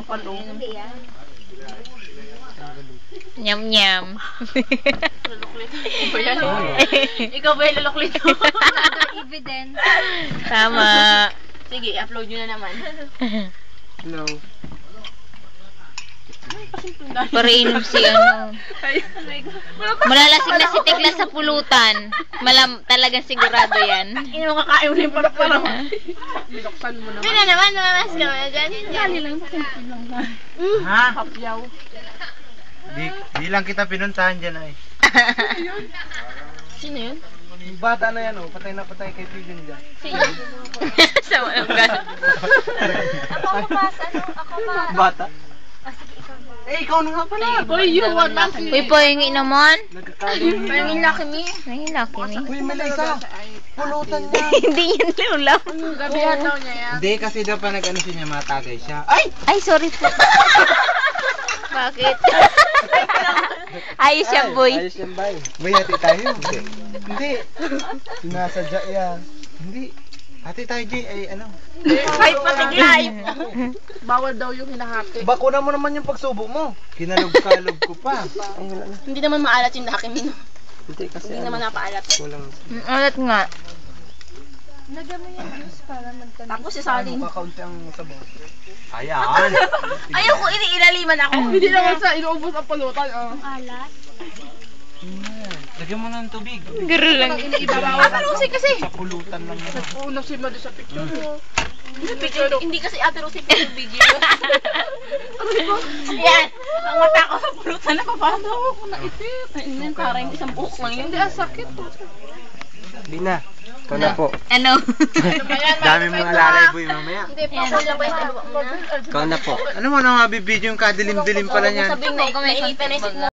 palong. Nyam-nyam. Luluklit. Ikaw ba yung luluklit ko? Evidence. Tama. Sige, i-upload nyo na naman. Hello. Pariinom si ano. Malalasing na si Tekla sa pulutan. Talagang sigurado yan. Hindi mo kakain mo yung parang. Binuksan mo naman. Hindi na naman, namamas ka mo na dyan. Dali lang, simple lang ba? Ha? Hapyaw. Di lang kita pinuntahan dyan ay. Sino yun? Yung bata na yan, oh. Patay na patay kay Pigeon dyan. Sa mga gan. Ako mas, ako mas. Bata? Ah, sige, ikaw. Eh, ikaw na nga pala. Uy, you want us? Uy, pohingi naman. Nagkakalim. Pahingin laki mi. Nahila kini. Uy, Melissa. Pulutan niya. Hindi yan lulaw. Gabihan daw niya yan. Hindi kasi daw pa nag-ano siya niya, matagay siya. Ay! Ay, sorry po. Bakit? Ayos yan, boy. Ayos yan, bay. Bay, hati tayo. Hindi. Sinasadya yan. Hindi. Hati tayo, Jay. Ay, ano? Kahit patiglay. Bawal daw yung hinahati. Bakuna mo naman yung pagsubo mo. Kinalog-kalog ko pa. Ay, wala na. Hindi naman maalat yung laki mi. Hindi kasi. Hindi naman napaalat. Walang. Ulat nga. Lagyan mo yung juice para magtamis. Tapos si Saling. Kakaunti ang sabaw. Ayan. Ayoko, iniilaliman ako. Hindi naman sa inuubos ang pulutan. Alat. Lagyan mo ng tubig. Garo lang. Ate Rosie kasi. Sa pulutan lang yan. Una si Madi sa picture. Hindi kasi Ate Rosie pa yung video. Yan. Ang mata ko sa pulutan na papasok ako naisip. Ayun, parang isang buhok lang yun. Hindi, sakit. Hindi na. Ito na po. Ano? Dami mga lalay boy mamaya. Hindi, pasok na ba yung tawa mo na? Ikaw na po. Ano mo na mabibidyo yung kadilim-dilim pala niyan? Sabihin mo, nainitan na isip mo.